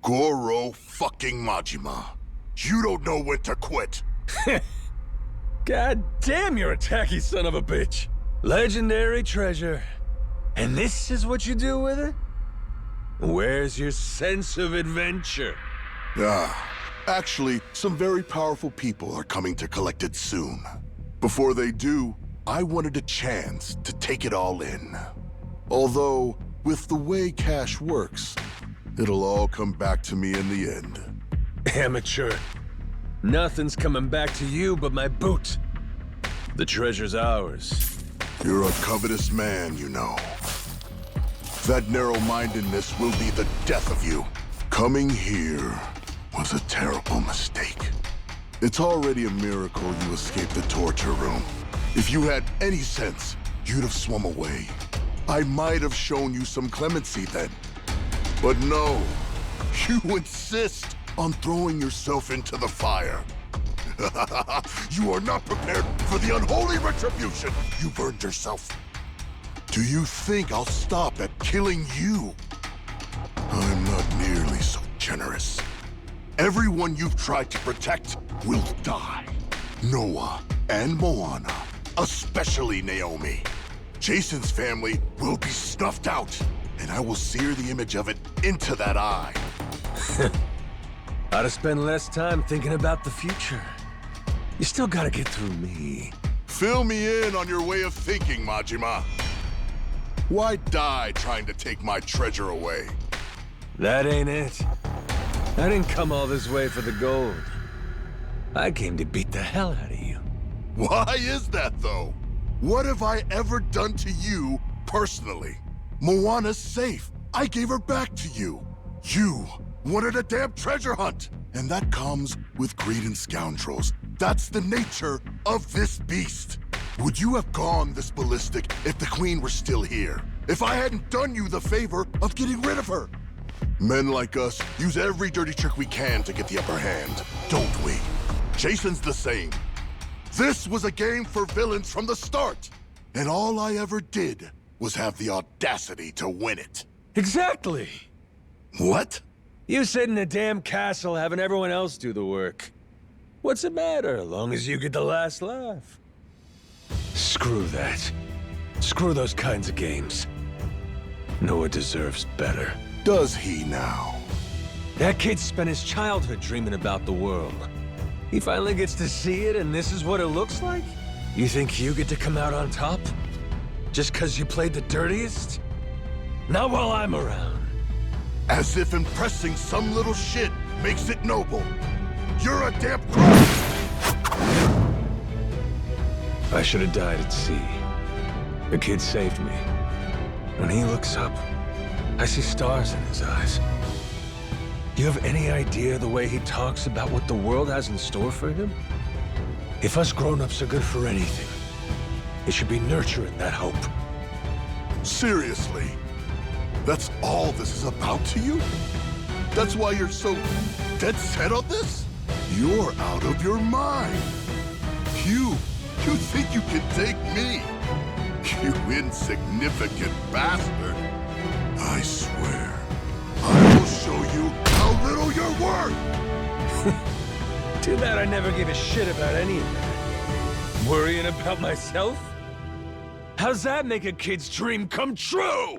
Goro fucking Majima. You don't know when to quit. God damn, you're a tacky son of a bitch. Legendary treasure. And this is what you do with it? Where's your sense of adventure? Actually, some very powerful people are coming to collect it soon. Before they do, I wanted a chance to take it all in. Although, with the way cash works, it'll all come back to me in the end. Amateur. Nothing's coming back to you but my boot. The treasure's ours. You're a covetous man, you know. That narrow-mindedness will be the death of you. Coming here was a terrible mistake. It's already a miracle you escaped the torture room. If you had any sense, you'd have swum away. I might have shown you some clemency then. But no, you insist on throwing yourself into the fire. You are not prepared for the unholy retribution you've earned yourself. Do you think I'll stop at killing you? I'm not nearly so generous. Everyone you've tried to protect will die. Noah and Moana, especially Naomi. Jason's family will be snuffed out, and I will sear the image of it into that eye. Ought to spend less time thinking about the future. You still gotta get through me. Fill me in on your way of thinking, Majima. Why die trying to take my treasure away? That ain't it. I didn't come all this way for the gold. I came to beat the hell out of you. Why is that, though? What have I ever done to you, personally? Moana's safe. I gave her back to you. You wanted a damn treasure hunt. And that comes with greed and scoundrels. That's the nature of this beast. Would you have gone this ballistic if the Queen were still here? If I hadn't done you the favor of getting rid of her? Men like us use every dirty trick we can to get the upper hand, don't we? Jason's the same. This was a game for villains from the start. And all I ever did was have the audacity to win it. Exactly. What? You sit in a damn castle having everyone else do the work. What's it matter, as long as you get the last laugh? Screw that. Screw those kinds of games. Noah deserves better. Does he now? That kid spent his childhood dreaming about the world. He finally gets to see it, and this is what it looks like? You think you get to come out on top? Just 'cause you played the dirtiest? Not while I'm around. As if impressing some little shit makes it noble. You're a damn crook! I should have died at sea. The kid saved me. When he looks up, I see stars in his eyes. You have any idea the way he talks about what the world has in store for him? If us grown-ups are good for anything, it should be nurturing that hope. Seriously? That's all this is about to you? That's why you're so dead set on this? You're out of your mind. You think you can take me? You insignificant bastard. I swear, I will show you how little you're worth. Too bad I never gave a shit about any of that. Worrying about myself? How's that make a kid's dream come true?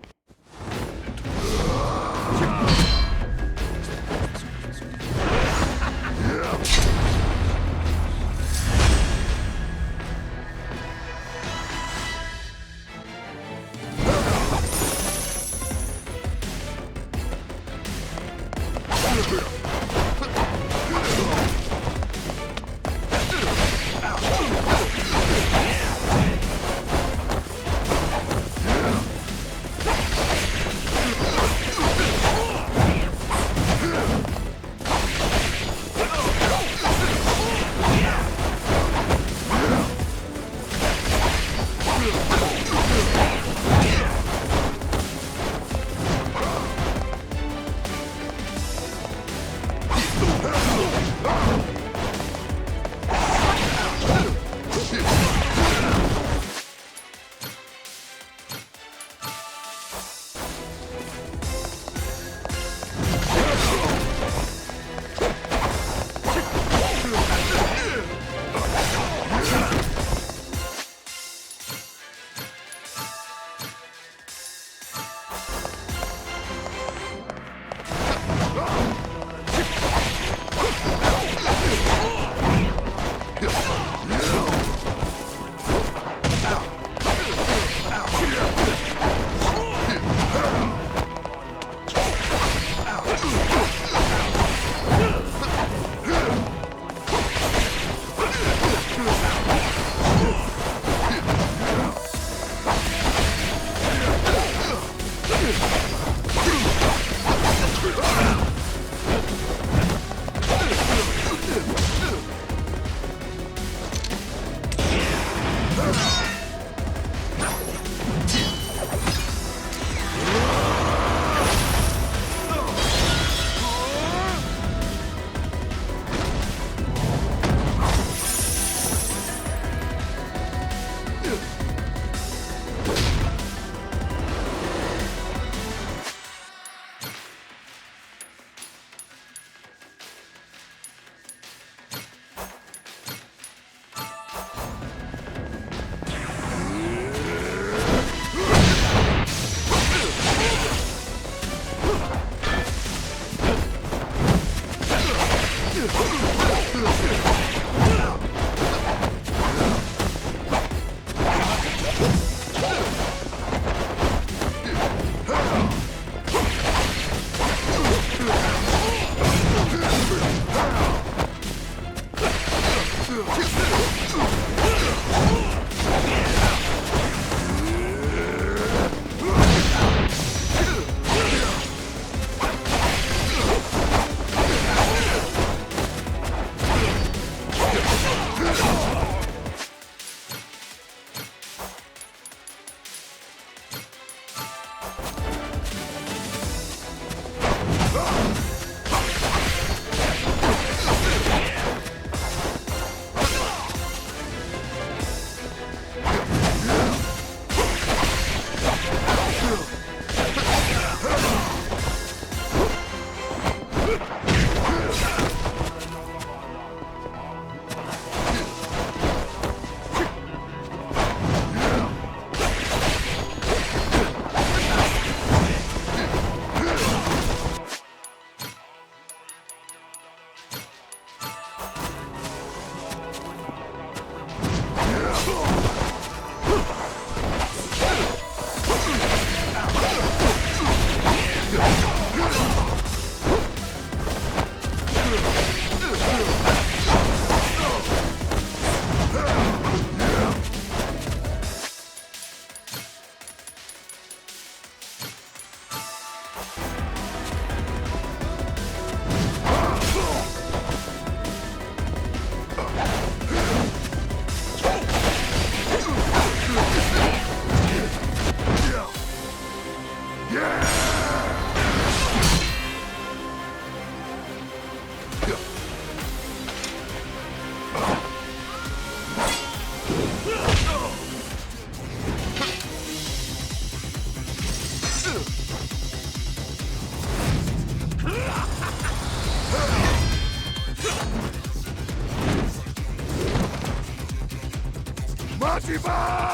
Majima!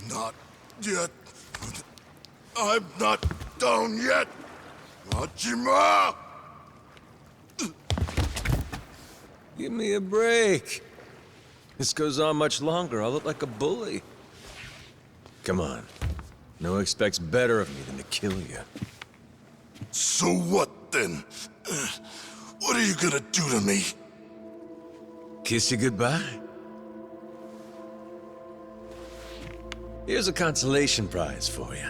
Not yet. I'm not down yet. Majima! Give me a break. This goes on much longer, I'll look like a bully. Come on. No one expects better of me than to kill you. So what then? What are you gonna do to me? Kiss you goodbye? Here's a consolation prize for you.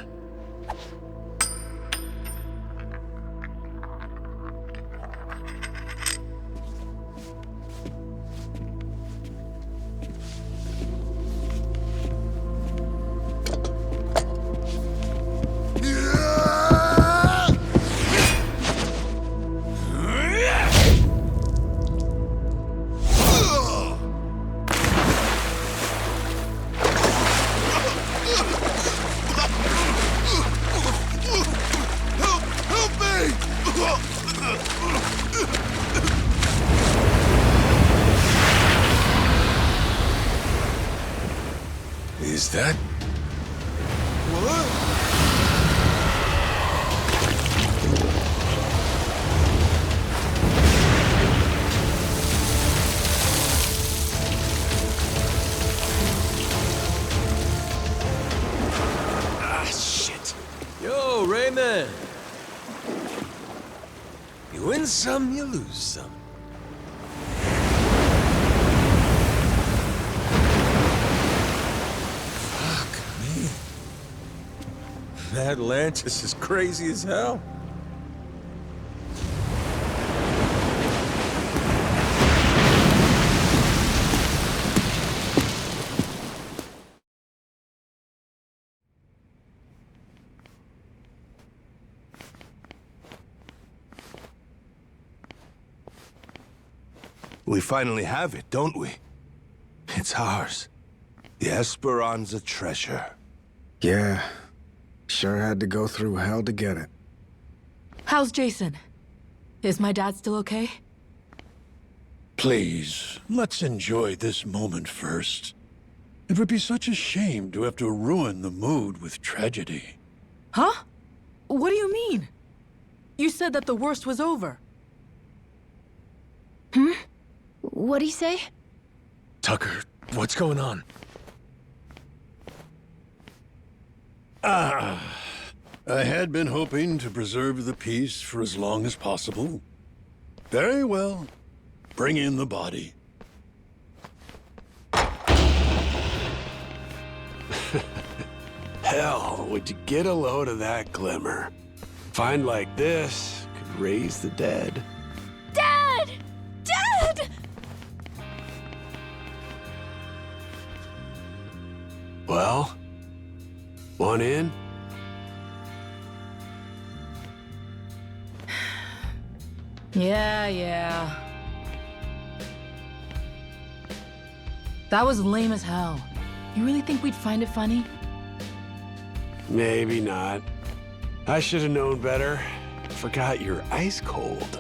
that... What? Yo, Rayman! You win some, you lose some. Fuck me. Atlantis is crazy as hell. We finally have it, don't we? It's ours. The Esperanza treasure. Yeah. Sure had to go through hell to get it. How's Jason? Is my dad still okay? Please, let's enjoy this moment first. It would be such a shame to have to ruin the mood with tragedy. Huh? What do you mean? You said that the worst was over. What'd he say? Tucker, what's going on? I had been hoping to preserve the peace for as long as possible. Very well. Bring in the body. Hell, would you get a load of that glimmer? Find like this could raise the dead. Dad! Dad! Well, one in? Yeah. That was lame as hell. You really think we'd find it funny? Maybe not. I should have known better. Forgot you're ice cold.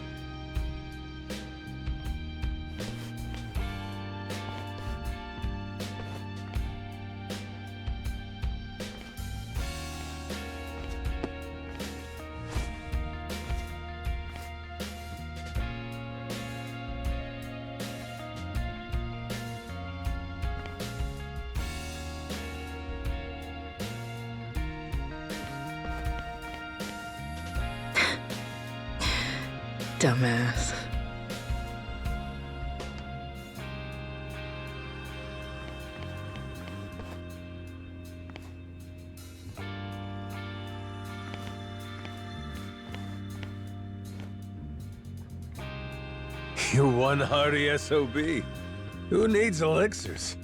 Dumbass. You're one hardy SOB. Who needs elixirs?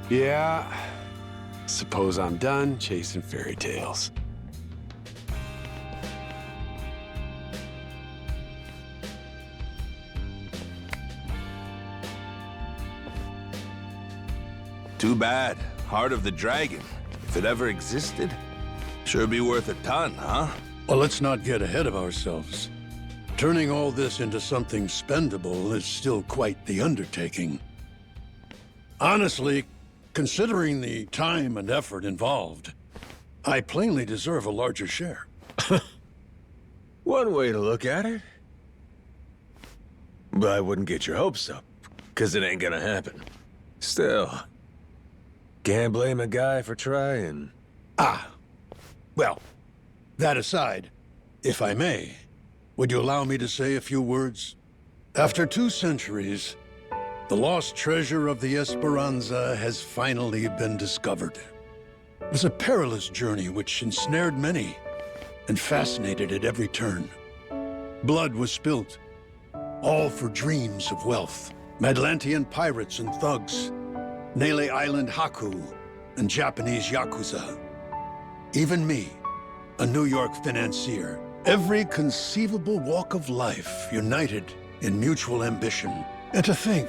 Yeah. Suppose I'm done chasing fairy tales. Too bad. Heart of the Dragon. If it ever existed, sure be worth a ton, huh? Well, let's not get ahead of ourselves. Turning all this into something spendable is still quite the undertaking. Honestly, considering the time and effort involved, I plainly deserve a larger share. One way to look at it. But I wouldn't get your hopes up, because it ain't gonna happen. Still, can't blame a guy for trying. Well, that aside, if I may, would you allow me to say a few words? After 2 centuries, the lost treasure of the Esperanza has finally been discovered. It was a perilous journey which ensnared many and fascinated at every turn. Blood was spilt, all for dreams of wealth. Atlantean pirates and thugs, Nele Island Haku, and Japanese yakuza. Even me, a New York financier. Every conceivable walk of life united in mutual ambition. And to think,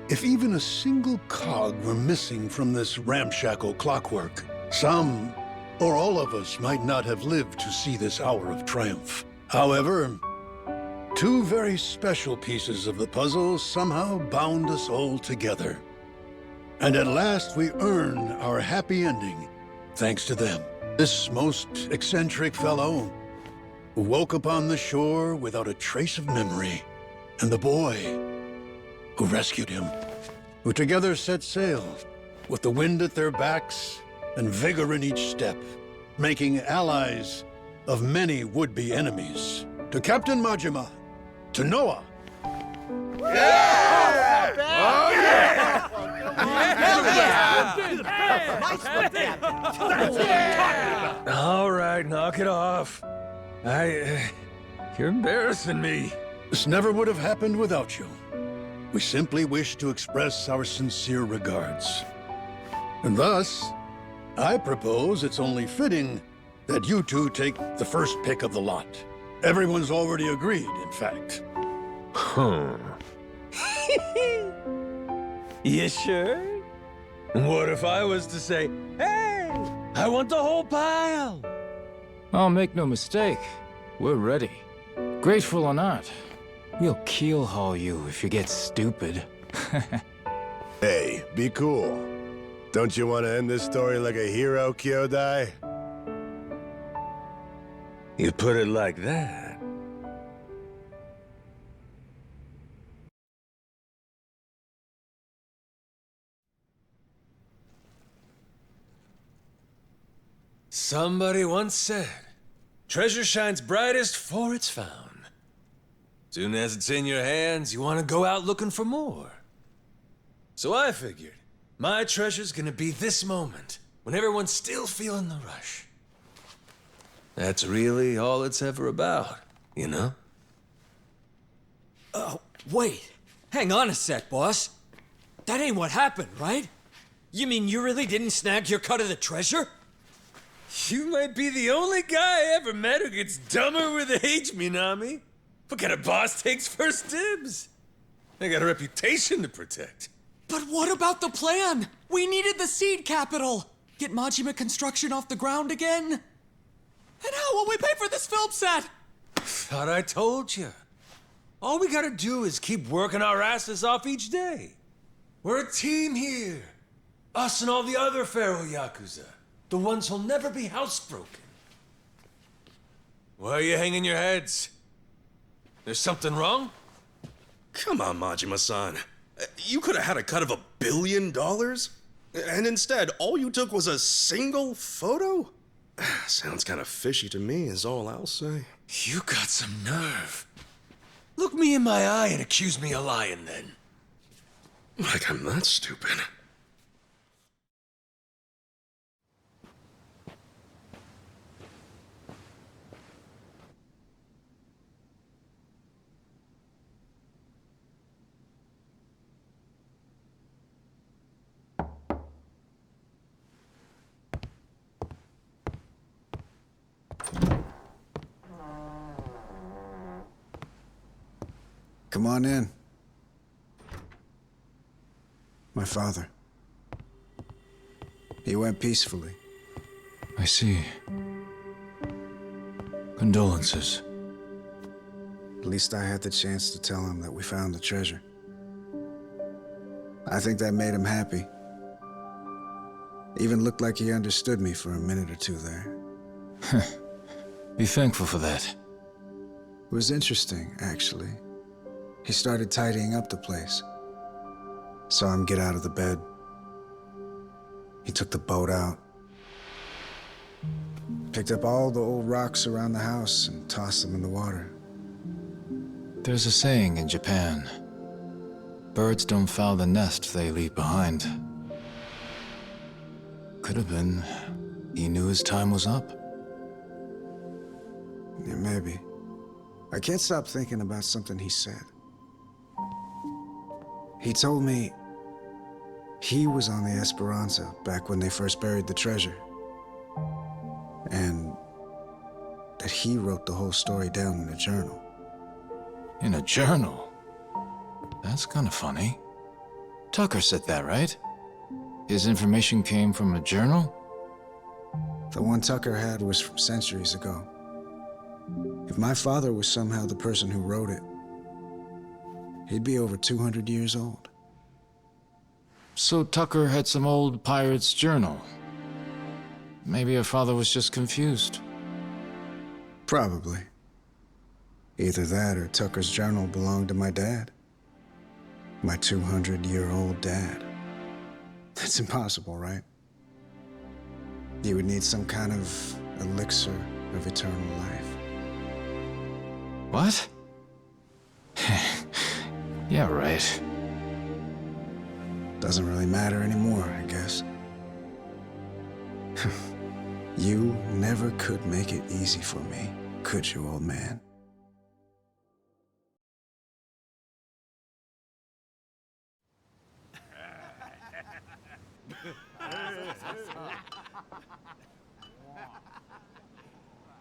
if even a single cog were missing from this ramshackle clockwork, some or all of us might not have lived to see this hour of triumph. However, 2 very special pieces of the puzzle somehow bound us all together. And at last we earn our happy ending, thanks to them. This most eccentric fellow who woke upon the shore without a trace of memory, and the boy who rescued him, who together set sail with the wind at their backs and vigor in each step, making allies of many would-be enemies. To Captain Majima, to Noah. All right, knock it off. You're embarrassing me. This never would have happened without you. We simply wish to express our sincere regards. And thus, I propose it's only fitting that you two take the first pick of the lot. Everyone's already agreed, in fact. You sure? What if I was to say, hey, I want the whole pile? Oh, make no mistake. We're ready. Grateful or not, we'll keel-haul you if you get stupid. Hey, be cool. Don't you want to end this story like a hero, Kyodai? You put it like that. Somebody once said, treasure shines brightest for it's found. Soon as it's in your hands, you want to go out looking for more. So I figured, my treasure's gonna be this moment, when everyone's still feeling the rush. That's really all it's ever about, you know? Wait. Hang on a sec, boss. That ain't what happened, right? You mean you really didn't snag your cut of the treasure? You might be the only guy I ever met who gets dumber with age, Minami. What kind of boss takes first dibs? I got a reputation to protect. But what about the plan? We needed the seed capital. Get Majima construction off the ground again? And how will we pay for this film set? Thought I told you. All we gotta do is keep working our asses off each day. We're a team here. Us and all the other Pharaoh Yakuza. The ones who'll never be housebroken. Why are you hanging your heads? There's something wrong? Come on, Majima-san. You could have had a cut of $1 billion? And instead, all you took was a single photo? Sounds kind of fishy to me, is all I'll say. You got some nerve. Look me in my eye and accuse me of lying, then. Like I'm that stupid. Come on in. My father. He went peacefully. I see. Condolences. At least I had the chance to tell him that we found the treasure. I think that made him happy. Even looked like he understood me for a minute or two there. Be thankful for that. It was interesting, actually. He started tidying up the place. Saw him get out of the bed. He took the boat out. Picked up all the old rocks around the house and tossed them in the water. There's a saying in Japan. Birds don't foul the nest they leave behind. Could have been he knew his time was up. Yeah, maybe. I can't stop thinking about something he said. He told me he was on the Esperanza back when they first buried the treasure. And that he wrote the whole story down in a journal. In a journal? That's kind of funny. Tucker said that, right? His information came from a journal? The one Tucker had was from centuries ago. If my father was somehow the person who wrote it, he'd be over 200 years old. So Tucker had some old pirate's journal. Maybe her father was just confused. Probably. Either that or Tucker's journal belonged to my dad. My 200-year-old dad. That's impossible, right? You would need some kind of elixir of eternal life. What? Yeah, right. Doesn't really matter anymore, I guess. You never could make it easy for me, could you, old man?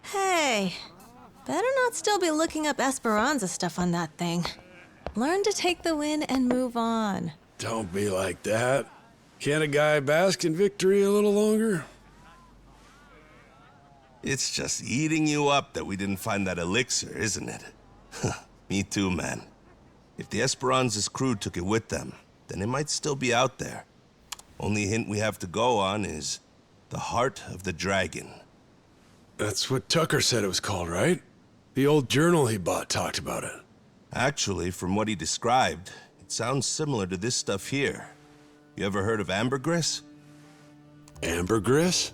Hey, better not still be looking up Esperanza stuff on that thing. Learn to take the win and move on. Don't be like that. Can't a guy bask in victory a little longer? It's just eating you up that we didn't find that elixir, isn't it? Me too, man. If the Esperanza's crew took it with them, then it might still be out there. Only hint we have to go on is the Heart of the Dragon. That's what Tucker said it was called, right? The old journal he bought talked about it. Actually, from what he described, it sounds similar to this stuff here. You ever heard of ambergris? Ambergris?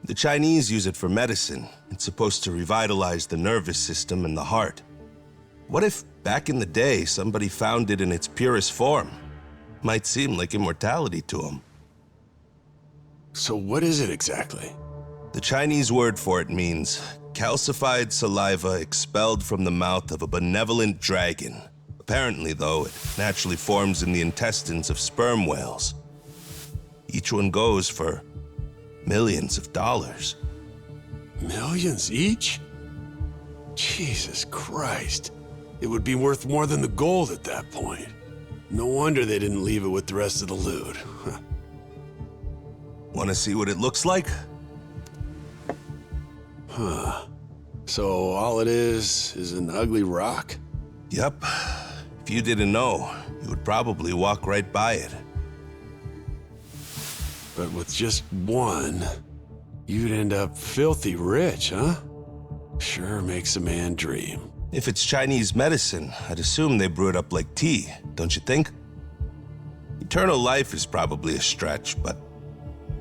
The Chinese use it for medicine. It's supposed to revitalize the nervous system and the heart. What if, back in the day, somebody found it in its purest form? Might seem like immortality to them. So what is it exactly? The Chinese word for it means calcified saliva expelled from the mouth of a benevolent dragon. Apparently, though, it naturally forms in the intestines of sperm whales. Each one goes for millions of dollars. Millions each? Jesus Christ. It would be worth more than the gold at that point. No wonder they didn't leave it with the rest of the loot. Want to see what it looks like? Huh. So all it is an ugly rock? Yep. If you didn't know, you would probably walk right by it. But with just one, you'd end up filthy rich, huh? Sure makes a man dream. If it's Chinese medicine, I'd assume they brew it up like tea, don't you think? Eternal life is probably a stretch, but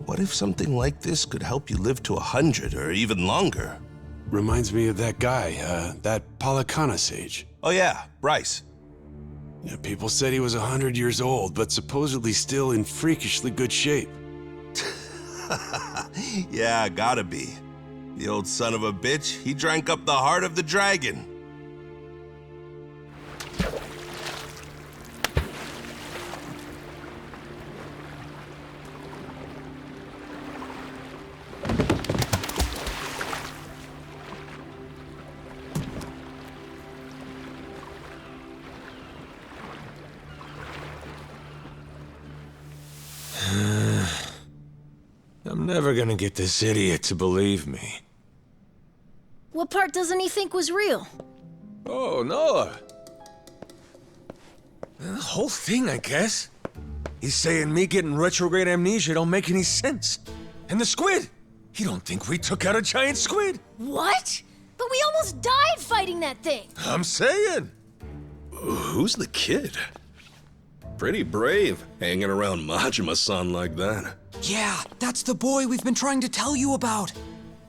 what if something like this could help you live to 100 or even longer? Reminds me of that guy, that Palakana sage. Oh yeah, Bryce. Yeah, people said he was 100 years old, but supposedly still in freakishly good shape. Yeah, gotta be. The old son of a bitch, he drank up the heart of the dragon. I'm never gonna get this idiot to believe me. What part doesn't he think was real? Oh, no. The whole thing, I guess. He's saying me getting retrograde amnesia don't make any sense. And the squid! He don't think we took out a giant squid. What? But we almost died fighting that thing. I'm saying. Who's the kid? Pretty brave, hanging around Majima-san like that. Yeah, that's the boy we've been trying to tell you about.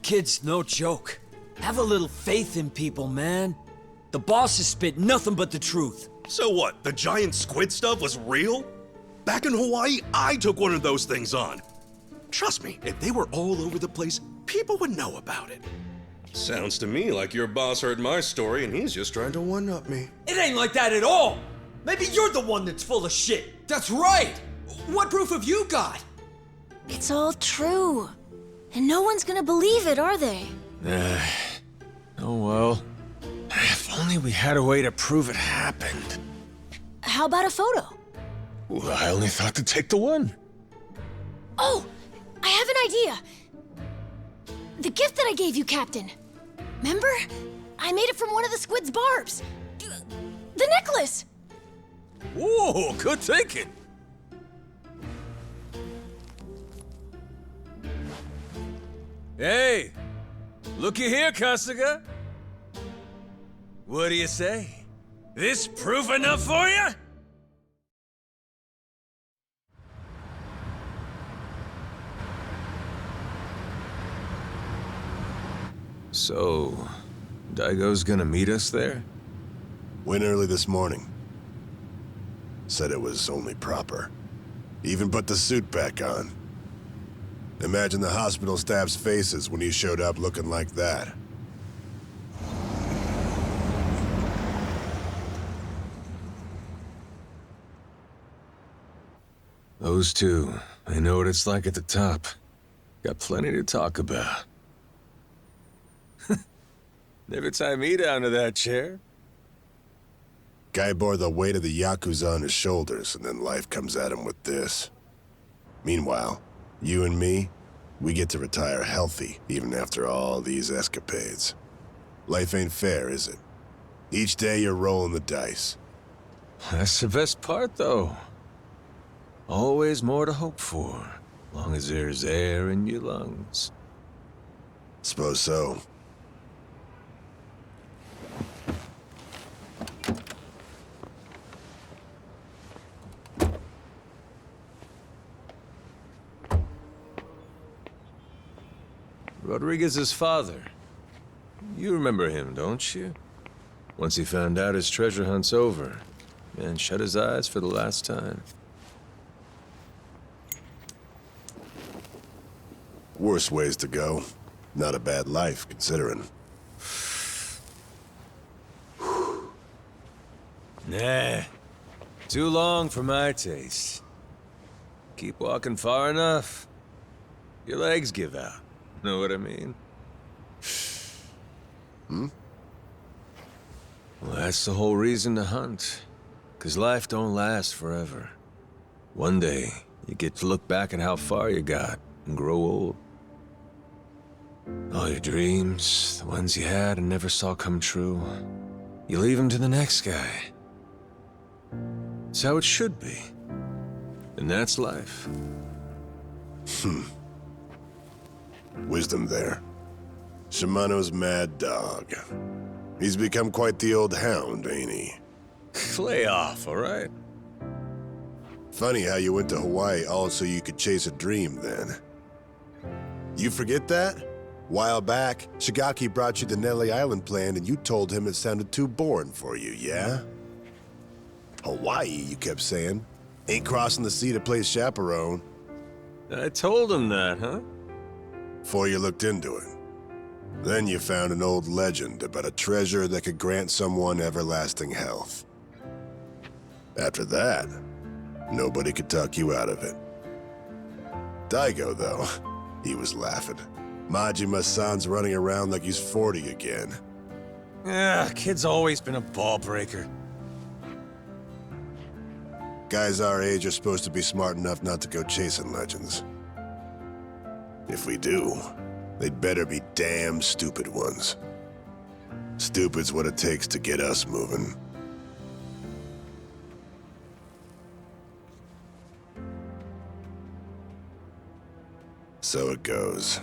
Kid's no joke. Have a little faith in people, man. The boss has spit nothing but the truth. So what, the giant squid stuff was real? Back in Hawaii, I took one of those things on. Trust me, if they were all over the place, people would know about it. Sounds to me like your boss heard my story and he's just trying to one-up me. It ain't like that at all. Maybe you're the one that's full of shit. That's right. What proof have you got? It's all true. And no one's gonna believe it, are they? Oh well. If only we had a way to prove it happened. How about a photo? Well, I only thought to take the one. Oh, I have an idea. The gift that I gave you, Captain. Remember? I made it from one of the squid's barbs. The necklace! Whoa, good thinking. Hey! Looky here, Kasuga! What do you say? This proof enough for you? So, Daigo's gonna meet us there? Went early this morning. Said it was only proper. Even put the suit back on. Imagine the hospital staff's faces when he showed up looking like that. Those two, they know what it's like at the top. Got plenty to talk about. Never tie me down to that chair. Guy bore the weight of the yakuza on his shoulders, and then life comes at him with this. Meanwhile, you and me, we get to retire healthy, even after all these escapades. Life ain't fair, is it? Each day you're rolling the dice. That's the best part, though. Always more to hope for, long as there's air in your lungs. Suppose so. Rodriguez's father. You remember him, don't you? Once he found out his treasure hunt's over, man shut his eyes for the last time. Worse ways to go. Not a bad life, considering. Nah. Too long for my taste. Keep walking far enough, your legs give out. Know what I mean? Well, that's the whole reason to hunt. 'Cause life don't last forever. One day, you get to look back at how far you got and grow old. All your dreams, the ones you had and never saw come true, you leave them to the next guy. It's how it should be. And that's life. Wisdom there. Shimano's mad dog. He's become quite the old hound, ain't he? Lay off, all right? Funny how you went to Hawaii all so you could chase a dream then. You forget that? While back, Shigaki brought you the Nelly Island plan and you told him it sounded too boring for you, yeah? Hawaii, you kept saying. Ain't crossing the sea to play chaperone. I told him that, huh? Before you looked into it. Then you found an old legend about a treasure that could grant someone everlasting health. After that, nobody could talk you out of it. Daigo, though, he was laughing. Majima-san's running around like he's 40 again. Kid's always been a ball breaker. Guys our age are supposed to be smart enough not to go chasing legends. If we do, they'd better be damn stupid ones. Stupid's what it takes to get us moving. So it goes.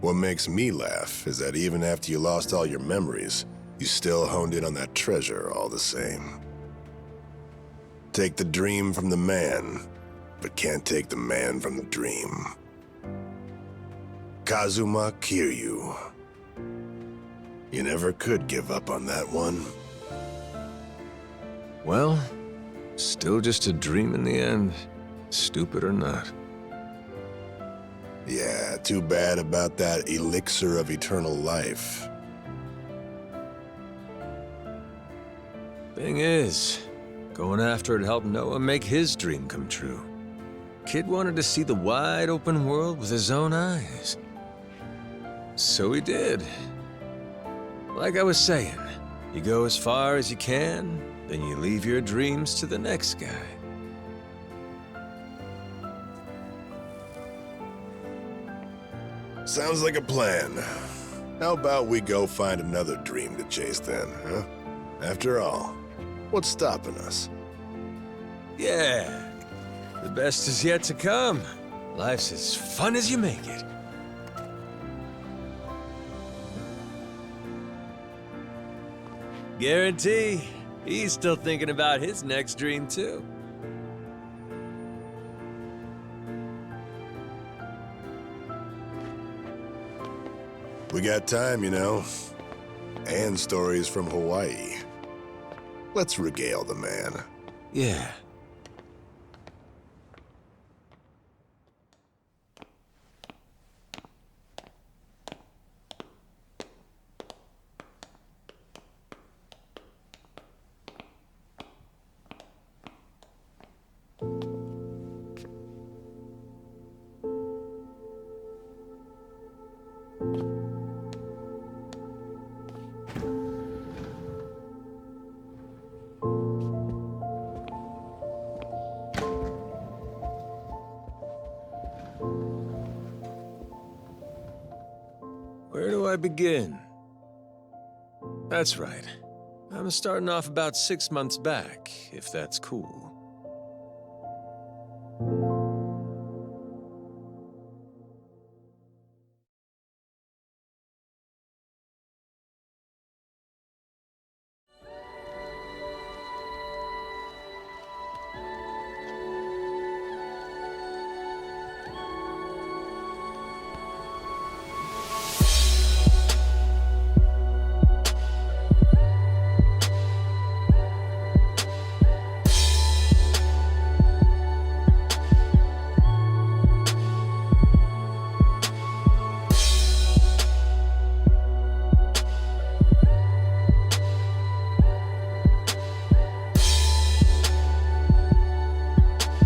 What makes me laugh is that even after you lost all your memories, you still honed in on that treasure all the same. Take the dream from the man, but can't take the man from the dream. Kazuma Kiryu. You never could give up on that one. Well, still just a dream in the end, stupid or not. Yeah, too bad about that elixir of eternal life. Thing is, going after it helped Noah make his dream come true. Kid wanted to see the wide open world with his own eyes. So he did. Like I was saying, you go as far as you can, then you leave your dreams to the next guy. Sounds like a plan. How about we go find another dream to chase then, huh? After all, what's stopping us? Yeah, the best is yet to come. Life's as fun as you make it. guarantee he's still thinking about his next dream, too. We got time, you know. And stories from Hawaii. Let's regale the man. Yeah. Where do I begin? That's right. I'm starting off about 6 months back, if that's cool.